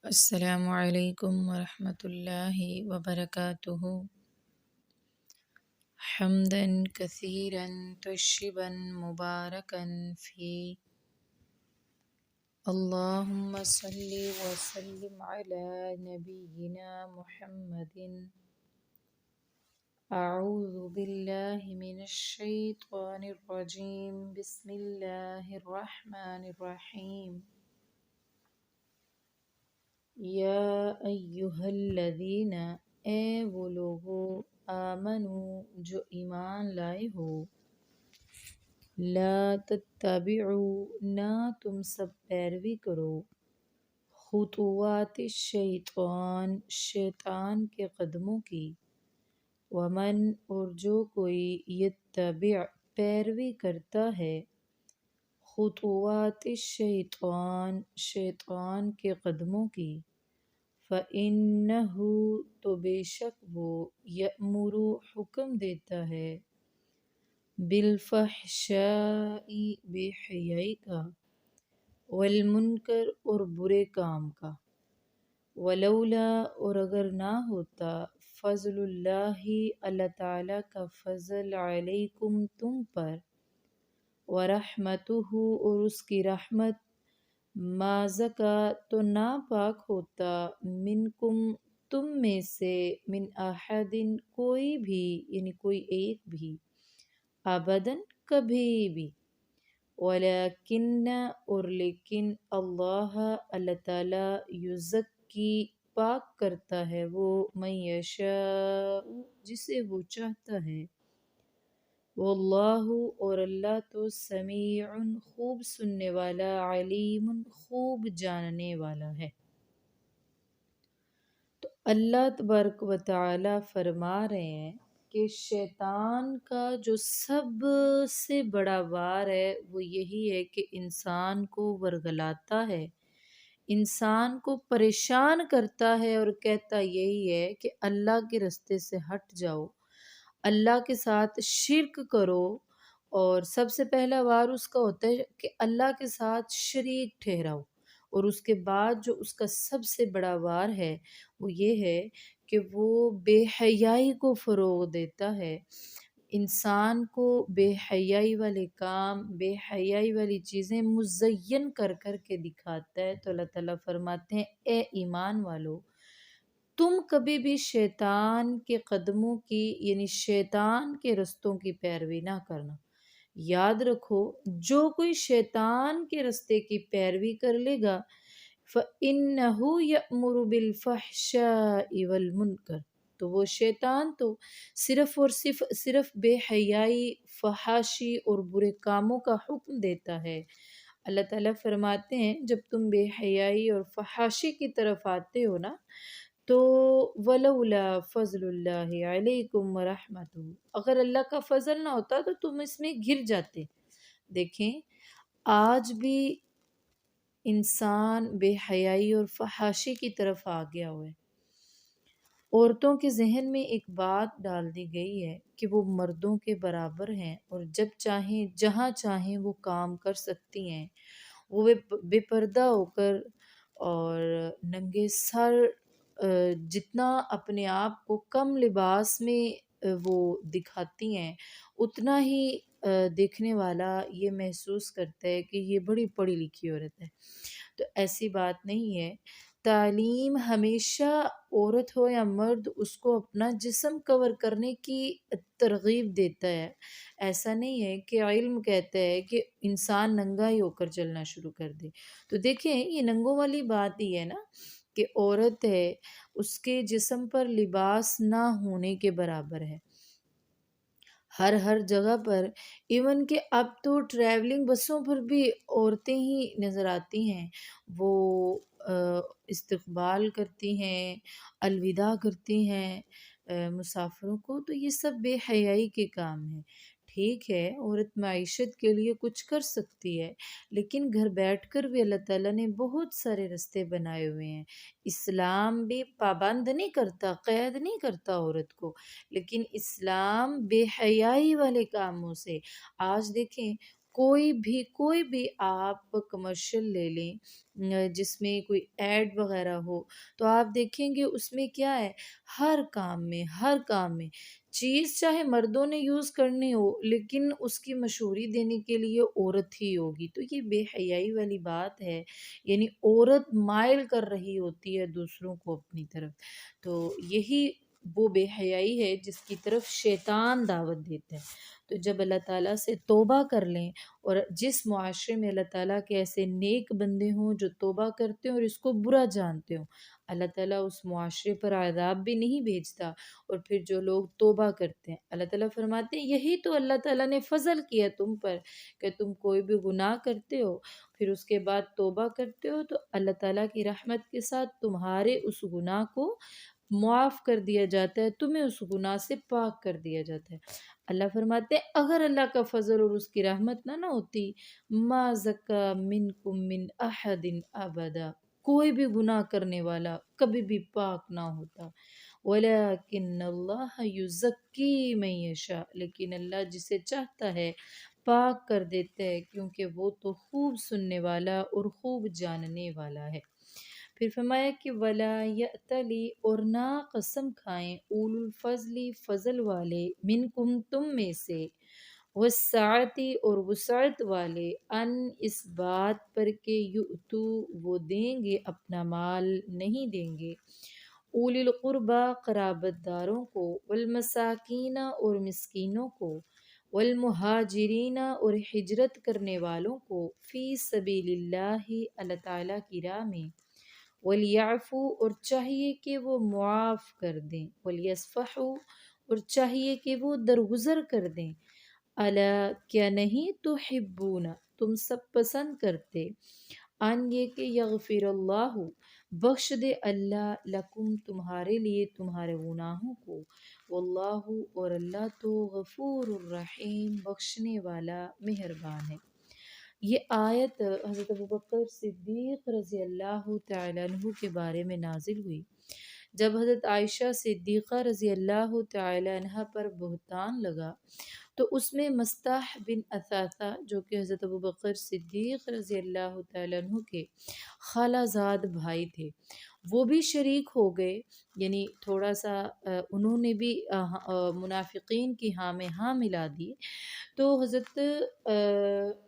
السلام علیکم ورحمۃ اللہ وبرکاتہ حمدا کثیرا طیبا مبارکا فی اللہم صلی وسلم علی نبینا محمد اعوذ باللہ من الشیطان الرجیم بسم اللہ الرحمن الرحیم یا ایہا الذین، اے وہ لوگو، آمنو جو ایمان لائے ہو، لا تتبعوا نہ تم سب پیروی کرو، خطوات الشیطان شیطان کے قدموں کی، ومن اور جو کوئی یتبع پیروی کرتا ہے، خطوات الشیطان شیطان کے قدموں کی، فَإِنَّهُ تو بے شک وہ یأمر حکم دیتا ہے، بالفحشاء بے حیائی کا، والمنکر اور برے کام کا، ولولا اور اگر نہ ہوتا، فضل اللہ اللہ تعالیٰ کا فضل علیکم تم پر، ورحمتہ اور اس کی رحمت، ما زکا تو ناپاک ہوتا، منکم تم میں سے، من احد کوئی بھی، یعنی کوئی ایک بھی، ابداً کبھی بھی، ولیکن اور لیکن، اللہ اللہ تعالیٰ یزکی پاک کرتا ہے وہ، من یشاء جسے وہ چاہتا ہے، واللہ اور اللہ تو سمیع خوب سننے والا، علیم خوب جاننے والا ہے۔ تو اللہ تبارک و تعالی فرما رہے ہیں کہ شیطان کا جو سب سے بڑا وار ہے وہ یہی ہے کہ انسان کو ورگلاتا ہے، انسان کو پریشان کرتا ہے اور کہتا یہی ہے کہ اللہ کے رستے سے ہٹ جاؤ، اللہ کے ساتھ شرک کرو، اور سب سے پہلا وار اس کا ہوتا ہے کہ اللہ کے ساتھ شریک ٹھہراؤ، اور اس کے بعد جو اس کا سب سے بڑا وار ہے وہ یہ ہے کہ وہ بے حیائی کو فروغ دیتا ہے، انسان کو بے حیائی والے کام، بے حیائی والی چیزیں مزین کر کر کے دکھاتا ہے۔ تو اللہ تعالیٰ فرماتے ہیں اے ایمان والو، تم کبھی بھی شیطان کے قدموں کی، یعنی شیطان کے رستوں کی پیروی نہ کرنا۔ یاد رکھو، جو کوئی شیطان کے رستے کی پیروی کر لے گا، فَإِنَّهُ يَأْمُرُ بِالْفَحْشَاءِ وَالْمُنکَرِ تو وہ شیطان تو صرف بے حیائی، فحاشی اور برے کاموں کا حکم دیتا ہے۔ اللہ تعالیٰ فرماتے ہیں جب تم بے حیائی اور فحاشی کی طرف آتے ہو نا، تو ولولا فضل اللہ علیکم ورحمتہ اگر اللہ کا فضل نہ ہوتا تو تم اس میں گر جاتے۔ دیکھیں، آج بھی انسان بے حیائی اور فحاشی کی طرف آ گیا ہوا ہے۔ عورتوں کے ذہن میں ایک بات ڈال دی گئی ہے کہ وہ مردوں کے برابر ہیں اور جب چاہیں جہاں چاہیں وہ کام کر سکتی ہیں، وہ بے پردہ ہو کر اور ننگے سر جتنا اپنے آپ کو کم لباس میں وہ دکھاتی ہیں، اتنا ہی دیکھنے والا یہ محسوس کرتا ہے کہ یہ بڑی پڑھی لکھی عورت ہے۔ تو ایسی بات نہیں ہے، تعلیم ہمیشہ عورت ہو یا مرد اس کو اپنا جسم کور کرنے کی ترغیب دیتا ہے۔ ایسا نہیں ہے کہ علم کہتا ہے کہ انسان ننگا ہی ہو کر چلنا شروع کر دے۔ تو دیکھیں، یہ ننگوں والی بات ہی ہے نا کہ عورت ہے، اس کے جسم پر لباس نہ ہونے کے برابر ہے۔ ہر جگہ پر، ایون کہ اب تو ٹریولنگ بسوں پر بھی عورتیں ہی نظر آتی ہیں، وہ استقبال کرتی ہیں، الوداع کرتی ہیں مسافروں کو، تو یہ سب بے حیائی کے کام ہیں۔ ٹھیک ہے، عورت معیشت کے لیے کچھ کر سکتی ہے، لیکن گھر بیٹھ کر بھی اللہ تعالیٰ نے بہت سارے رستے بنائے ہوئے ہیں۔ اسلام بھی پابند نہیں کرتا، قید نہیں کرتا عورت کو، لیکن اسلام بے حیائی والے کاموں سے، آج دیکھیں کوئی بھی آپ کمرشل لے لیں جس میں کوئی ایڈ وغیرہ ہو، تو آپ دیکھیں گے اس میں کیا ہے، ہر کام میں چیز چاہے مردوں نے یوز کرنی ہو لیکن اس کی مشہوری دینے کے لیے عورت ہی ہوگی، تو یہ بے حیائی والی بات ہے، یعنی عورت مائل کر رہی ہوتی ہے دوسروں کو اپنی طرف، تو یہی وہ بے حیائی ہے جس کی طرف شیطان دعوت دیتا ہے۔ تو جب اللہ تعالیٰ سے توبہ کر لیں، اور جس معاشرے میں اللہ تعالیٰ کے ایسے نیک بندے ہوں جو توبہ کرتے ہوں اور اس کو برا جانتے ہوں، اللہ تعالیٰ اس معاشرے پر عذاب بھی نہیں بھیجتا، اور پھر جو لوگ توبہ کرتے ہیں اللہ تعالیٰ فرماتے ہیں یہی تو اللہ تعالیٰ نے فضل کیا تم پر، کہ تم کوئی بھی گناہ کرتے ہو پھر اس کے بعد توبہ کرتے ہو تو اللہ تعالیٰ کی رحمت کے ساتھ تمہارے اس گناہ کو معاف کر دیا جاتا ہے، تمہیں اس گناہ سے پاک کر دیا جاتا ہے۔ اللہ فرماتے ہیں اگر اللہ کا فضل اور اس کی رحمت نہ ہوتی، ما زکا منکم من احد ابدا، کوئی بھی گناہ کرنے والا کبھی بھی پاک نہ ہوتا، ولیکن اللہ یزکی من یشاء، لیکن اللہ جسے چاہتا ہے پاک کر دیتا ہے، کیونکہ وہ تو خوب سننے والا اور خوب جاننے والا ہے۔ پھر فرمایا کہ ولا یأتلی، اور نہ قسم کھائیں اولو الفضل، فضل والے، منکم تم میں سے، والسعتی، اور وسعت والے، ان اس بات پر کہ یؤتو وہ دیں گے اپنا مال، نہیں دیں گے، اولی القربہ قرابت داروں کو، والمساکین اور مسکینوں کو، والمہاجرین اور ہجرت کرنے والوں کو، فی سبیل اللہ اللہ تعالیٰ کی راہ میں، ولیعفو، اور چاہیے کہ وہ معاف کر دیں، ولیصفحوا، اور چاہیے کہ وہ درگزر کر دیں، الا کیا نہیں تحبون تم سب پسند کرتے، ان یہ کہ یغفر اللہ بخش دے اللہ لکم تمہارے لیے تمہارے گناہوں کو، واللہ اور اللہ تو غفور الرحیم بخشنے والا مہربان ہے۔ یہ آیت حضرت ابوبکر صدیق رضی اللہ تعالیٰ عنہ کے بارے میں نازل ہوئی، جب حضرت عائشہ صدیقہ رضی اللہ تعالیٰ عنہ پر بہتان لگا، تو اس میں مستح بن اثاثہ جو کہ حضرت ابوبکر صدیق رضی اللہ تعالیٰ عنہ کے خالہ زاد بھائی تھے، وہ بھی شریک ہو گئے، یعنی تھوڑا سا انہوں نے بھی منافقین کی ہاں میں ہاں ملا دی، تو حضرت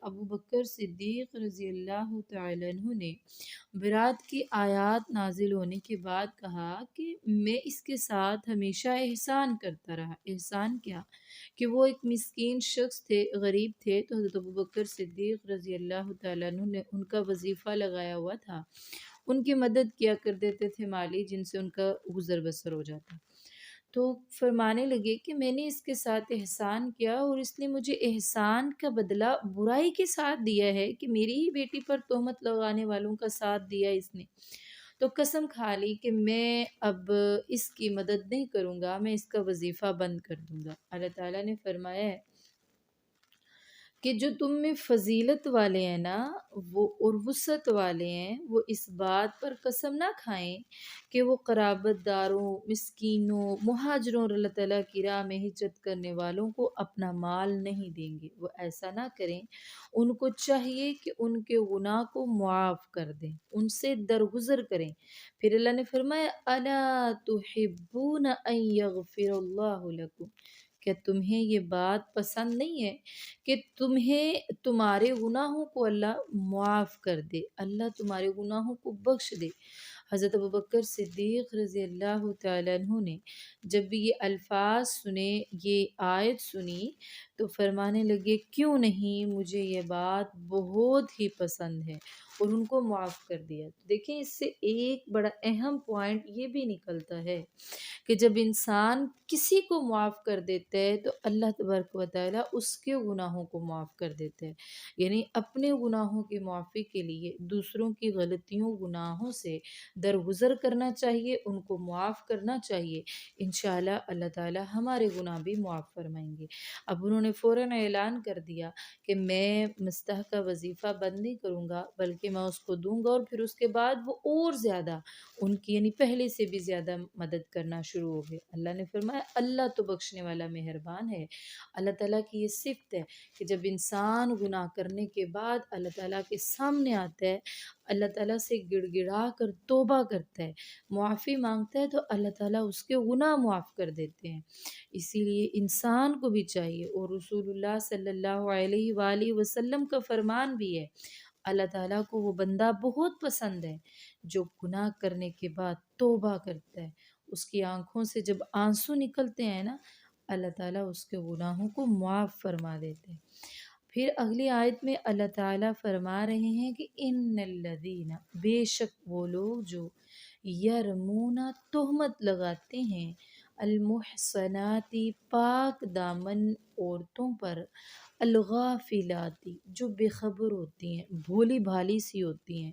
ابوبکر صدیق رضی اللہ تعالیٰ عنہ نے برات کی آیات نازل ہونے کے بعد کہا کہ میں اس کے ساتھ ہمیشہ احسان کرتا رہا۔ احسان کیا؟ کہ وہ ایک مسکین شخص تھے، غریب تھے، تو حضرت ابوبکر صدیق رضی اللہ تعالیٰ عنہ نے ان کا وظیفہ لگایا ہوا تھا، ان کی مدد کیا کر دیتے تھے مالی، جن سے ان کا گزر بسر ہو جاتا۔ تو فرمانے لگے کہ میں نے اس کے ساتھ احسان کیا اور اس نے مجھے احسان کا بدلہ برائی کے ساتھ دیا ہے، کہ میری ہی بیٹی پر تہمت لگانے والوں کا ساتھ دیا اس نے، تو قسم کھا لی کہ میں اب اس کی مدد نہیں کروں گا، میں اس کا وظیفہ بند کر دوں گا۔ اللہ تعالیٰ نے فرمایا ہے کہ جو تم میں فضیلت والے ہیں نا، وہ اور وسعت والے ہیں، وہ اس بات پر قسم نہ کھائیں کہ وہ قرابت داروں، مسکینوں، مہاجروں اور اللہ تعالیٰ کی راہ میں ہجرت کرنے والوں کو اپنا مال نہیں دیں گے، وہ ایسا نہ کریں، ان کو چاہیے کہ ان کے گناہ کو معاف کر دیں، ان سے درگزر کریں۔ پھر اللہ نے فرمایا الا تحبون ان یغفر اللہ لکم، کیا تمہیں یہ بات پسند نہیں ہے کہ تمہیں تمہارے گناہوں کو اللہ معاف کر دے، اللہ تمہارے گناہوں کو بخش دے۔ حضرت ابوبکر صدیق رضی اللہ تعالیٰ عنہ نے جب بھی یہ الفاظ سنے، یہ آیت سنی، تو فرمانے لگے کیوں نہیں، مجھے یہ بات بہت ہی پسند ہے، اور ان کو معاف کر دیا۔ دیکھیں اس سے ایک بڑا اہم پوائنٹ یہ بھی نکلتا ہے کہ جب انسان کسی کو معاف کر دیتا ہے تو اللہ تبارک و تعالیٰ اس کے گناہوں کو معاف کر دیتا ہے، یعنی اپنے گناہوں کی معافی کے لیے دوسروں کی غلطیوں گناہوں سے درگزر کرنا چاہیے، ان کو معاف کرنا چاہیے، انشاءاللہ اللہ تعالیٰ ہمارے گناہ بھی معاف فرمائیں گے۔ اب انہوں نے فوراً اعلان کر دیا کہ میں مستح کا وظیفہ بند نہیں کروں گا، بلکہ کہ میں اس کو دوں گا، اور پھر اس کے بعد وہ اور زیادہ ان کی یعنی پہلے سے بھی زیادہ مدد کرنا شروع ہو گئے۔ اللہ نے فرمایا اللہ تو بخشنے والا مہربان ہے۔ اللہ تعالیٰ کی یہ صفت ہے کہ جب انسان گناہ کرنے کے بعد اللہ تعالیٰ کے سامنے آتا ہے، اللہ تعالیٰ سے گڑ گڑا کر توبہ کرتا ہے، معافی مانگتا ہے، تو اللہ تعالیٰ اس کے گناہ معاف کر دیتے ہیں۔ اسی لیے انسان کو بھی چاہیے، اور رسول اللہ صلی اللہ علیہ وآلہ وسلم کا فرمان بھی ہے، اللہ تعالیٰ کو وہ بندہ بہت پسند ہے جو گناہ کرنے کے بعد توبہ کرتا ہے، اس کی آنکھوں سے جب آنسو نکلتے ہیں نا، اللہ تعالیٰ اس کے گناہوں کو معاف فرما دیتے ہیں۔ پھر اگلی آیت میں اللہ تعالیٰ فرما رہے ہیں کہ ان الذین، بے شک وہ لوگ جو یرمون، تہمت لگاتے ہیں، المحصناتی، پاک دامن عورتوں پر، الغافلاتی، جو بے خبر ہوتی ہیں، بھولی بھالی سی ہوتی ہیں،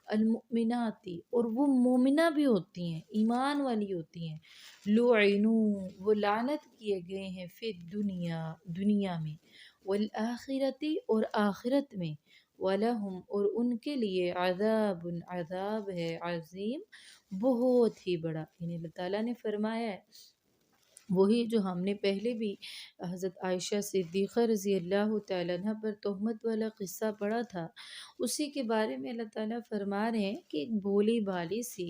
المؤمناتی، اور وہ مومنہ بھی ہوتی ہیں، ایمان والی ہوتی ہیں، لعنوں، وہ لعنت کیے گئے ہیں، فی دنیا، دنیا میں، والآخرتی، اور آخرت میں، وَلَهُمْ، اور ان کے لیے، عذاب، عذاب ہے، عظیم، بہت ہی بڑا۔ یعنی اللہ تعالیٰ نے فرمایا ہے وہی جو ہم نے پہلے بھی حضرت عائشہ صدیقہ رضی اللہ تعالیٰ عنہ پر تہمت والا قصہ پڑھا تھا، اسی کے بارے میں اللہ تعالیٰ فرما رہے ہیں کہ ایک بھولی بھالی سی،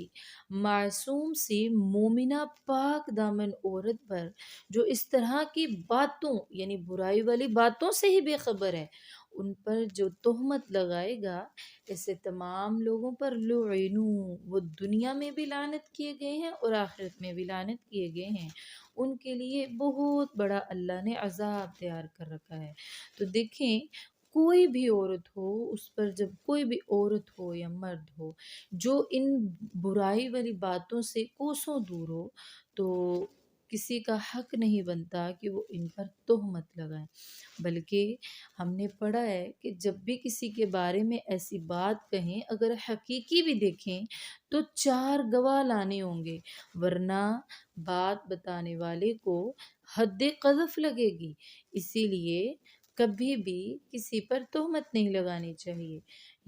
معصوم سی، مومنہ پاک دامن عورت پر جو اس طرح کی باتوں یعنی برائی والی باتوں سے ہی بے خبر ہے، ان پر جو تہمت لگائے گا، ایسے تمام لوگوں پر لعنوں، وہ دنیا میں بھی لعنت کیے گئے ہیں اور آخرت میں بھی لعنت کیے گئے ہیں، ان کے لیے بہت بڑا اللہ نے عذاب تیار کر رکھا ہے۔ تو دیکھیں کوئی بھی عورت ہو، اس پر جب کوئی بھی عورت ہو یا مرد ہو جو ان برائی والی باتوں سے کوسوں دور ہو، تو کسی کا حق نہیں بنتا کہ وہ ان پر تہمت لگائیں، بلکہ ہم نے پڑھا ہے کہ جب بھی کسی کے بارے میں ایسی بات کہیں، اگر حقیقی بھی دیکھیں تو 4 گواہ لانے ہوں گے، ورنہ بات بتانے والے کو حد قذف لگے گی۔ اسی لیے کبھی بھی کسی پر تہمت نہیں لگانی چاہیے۔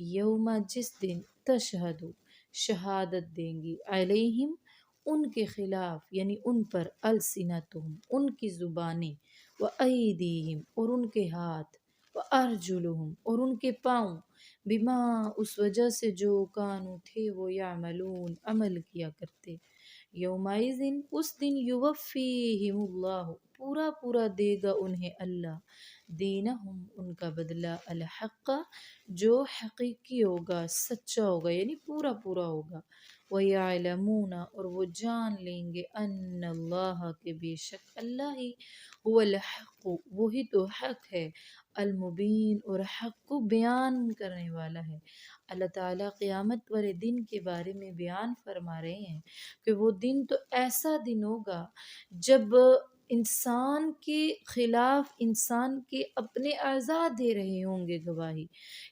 یوم، جس دن، تشہد، شہادت دیں گی، علیہم، ان کے خلاف یعنی ان پر، السنتہم، ان کی زبانیں، وایدیہم، اور ان کے ہاتھ، وارجلہم، اور ان کے پاؤں، بما، اس وجہ سے جو کانوا، تھے وہ، یعملون، عمل کیا کرتے۔ یومئذ، اس دن، یوفیہم اللہ، پورا پورا دے گا انہیں اللہ، دینہم، ان کا بدلہ، الحق، جو حقیقی ہوگا، سچا ہوگا، یعنی پورا پورا ہوگا، وَيَعْلَمُونَ، اور وہ جان لیں گے، ان اللہ، کے بے شک اللہ ہی، هو الحق، وہی تو حق ہے، المبین، اور حق کو بیان کرنے والا ہے۔ اللہ تعالیٰ قیامت والے دن کے بارے میں بیان فرما رہے ہیں کہ وہ دن تو ایسا دن ہوگا جب انسان کے خلاف انسان کے اپنے اعضاء دے رہے ہوں گے گواہی،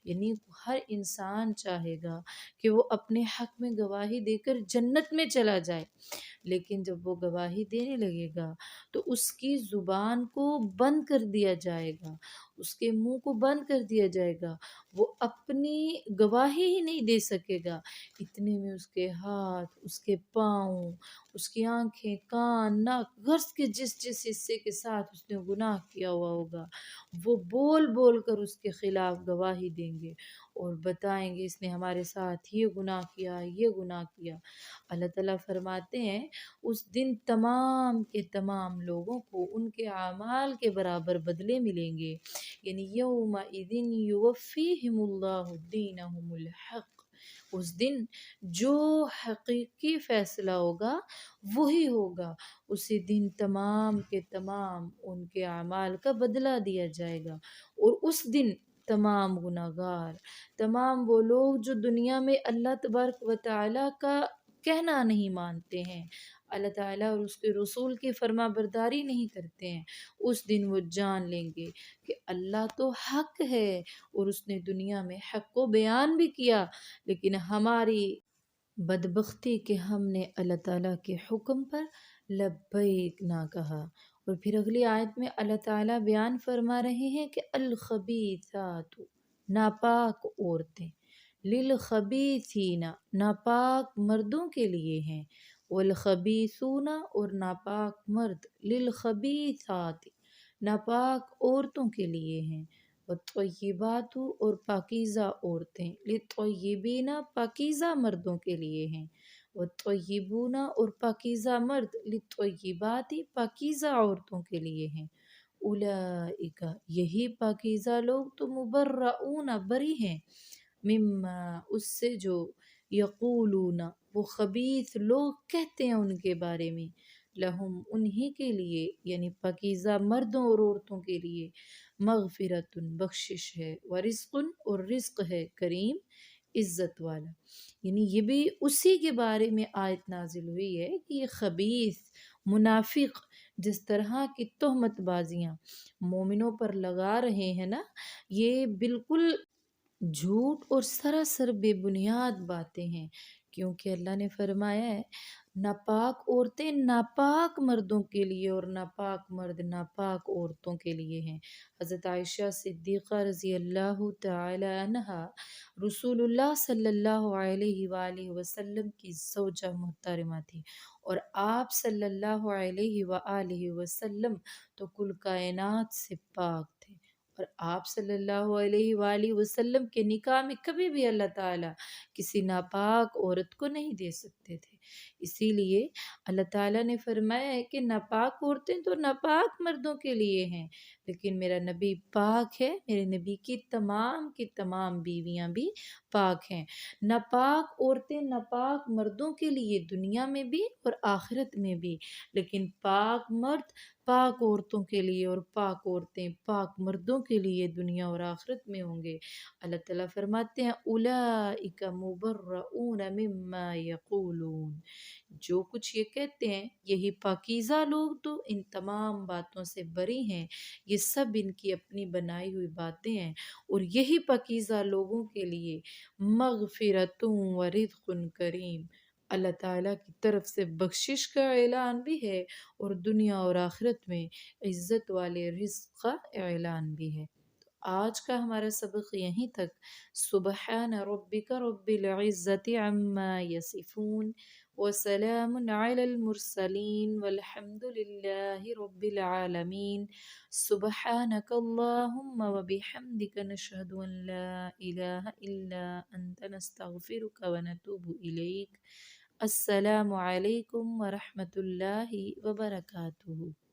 یعنی ہر انسان چاہے گا کہ وہ اپنے حق میں گواہی دے کر جنت میں چلا جائے، لیکن جب وہ گواہی دینے لگے گا تو اس کی زبان کو بند کر دیا جائے گا، اس کے منہ کو بند کر دیا جائے گا، وہ اپنی گواہی ہی نہیں دے سکے گا، اتنے میں اس کے ہاتھ، اس کے پاؤں، اس کی آنکھیں، کان، ناک، غرض کے جس جس حصے کے ساتھ اس نے گناہ کیا ہوا ہوگا، وہ بول بول کر اس کے خلاف گواہی دیں گے اور بتائیں گے اس نے ہمارے ساتھ یہ گناہ کیا، یہ گناہ کیا۔ اللہ تعالیٰ فرماتے ہیں اس دن تمام کے تمام لوگوں کو ان کے اعمال کے برابر بدلے ملیں گے، یعنی یومئذ یوفیہم اللہ دینہم الحق، اس دن جو حقیقی فیصلہ ہوگا وہی ہوگا، اسی دن تمام کے تمام ان کے اعمال کا بدلہ دیا جائے گا، اور اس دن تمام گناہگار، تمام وہ لوگ جو دنیا میں اللہ تبارک و تعالیٰ کا کہنا نہیں مانتے ہیں، اللہ تعالیٰ اور اس کے رسول کی فرما برداری نہیں کرتے ہیں، اس دن وہ جان لیں گے کہ اللہ تو حق ہے، اور اس نے دنیا میں حق کو بیان بھی کیا، لیکن ہماری بدبختی کہ ہم نے اللہ تعالیٰ کے حکم پر لبیک نہ کہا۔ اور پھر اگلی آیت میں اللہ تعالیٰ بیان فرما رہے ہیں کہ الخبیثات، ناپاک عورتیں، للخبیثین ناپاک مردوں کے لیے ہیں، والخبیثون اور ناپاک مرد للخبیثات ناپاک عورتوں کے لیے ہیں، والطیبات اور پاکیزہ عورتیں للطیبین پاکیزہ مردوں کے لیے ہیں، والطیبون اور پاکیزہ مرد للطیبات پاکیزہ عورتوں کے لیے ہیں، اولئک یہی پاکیزہ لوگ تو مبرؤون بری ہیں، مما اس سے جو یقولون وہ خبیث لوگ کہتے ہیں ان کے بارے میں، لہم انہی کے لیے یعنی پاکیزہ مردوں اور عورتوں کے لیے مغفرت بخشش ہے، ورزق اور رزق ہے کریم عزت والا، یعنی یہ بھی اسی کے بارے میں آیت نازل ہوئی ہے کہ یہ خبیث منافق جس طرح کی تہمت بازیاں مومنوں پر لگا رہے ہیں نا، یہ بالکل جھوٹ اور سراسر بے بنیاد باتیں ہیں، کیونکہ اللہ نے فرمایا ہے ناپاک عورتیں ناپاک مردوں کے لیے اور ناپاک مرد ناپاک عورتوں کے لیے ہیں۔ حضرت عائشہ صدیقہ رضی اللہ تعالی عنہا رسول اللہ صلی اللہ علیہ وآلہ وسلم کی زوجہ محترمہ تھی، اور آپ صلی اللہ علیہ وآلہ وسلم تو کل کائنات سے پاک تھے، اور آپ صلی اللہ علیہ وآلہ وسلم کے نکاح میں کبھی بھی اللہ تعالیٰ کسی ناپاک عورت کو نہیں دے سکتے تھے، اسی لیے اللہ تعالیٰ نے فرمایا ہے کہ ناپاک عورتیں تو ناپاک مردوں کے لیے ہیں، لیکن میرا نبی پاک ہے، میرے نبی کی تمام بیویاں بھی پاک ہیں۔ ناپاک عورتیں ناپاک مردوں کے لیے دنیا میں بھی اور آخرت میں بھی، لیکن پاک مرد پاک عورتوں کے لیے اور پاک عورتیں پاک مردوں کے لیے دنیا اور آخرت میں ہوں گے۔ اللہ تعالیٰ فرماتے ہیں اولئک مبرؤون مما یقولون، جو کچھ یہ کہتے ہیں یہی پاکیزہ لوگ تو ان تمام باتوں سے بری ہیں، یہ سب ان کی اپنی بنائی ہوئی باتیں ہیں، اور یہی پاکیزہ لوگوں کے لیے مغفرت و رزق کریم، اللہ تعالیٰ کی طرف سے بخشش کا اعلان بھی ہے، اور دنیا اور آخرت میں عزت والے رزق کا اعلان بھی ہے۔ تو آج کا ہمارا سبق یہیں تک۔ سبحان ربک رب العزت عما یصفون وسلام علی المرسلین والحمد للہ رب العالمین۔ سبحانک اللہم وبحمدک نشہد ان لا الہ الا انت نستغفرک ونتوب الیک۔ السلام علیکم ورحمۃ اللہ وبرکاتہ۔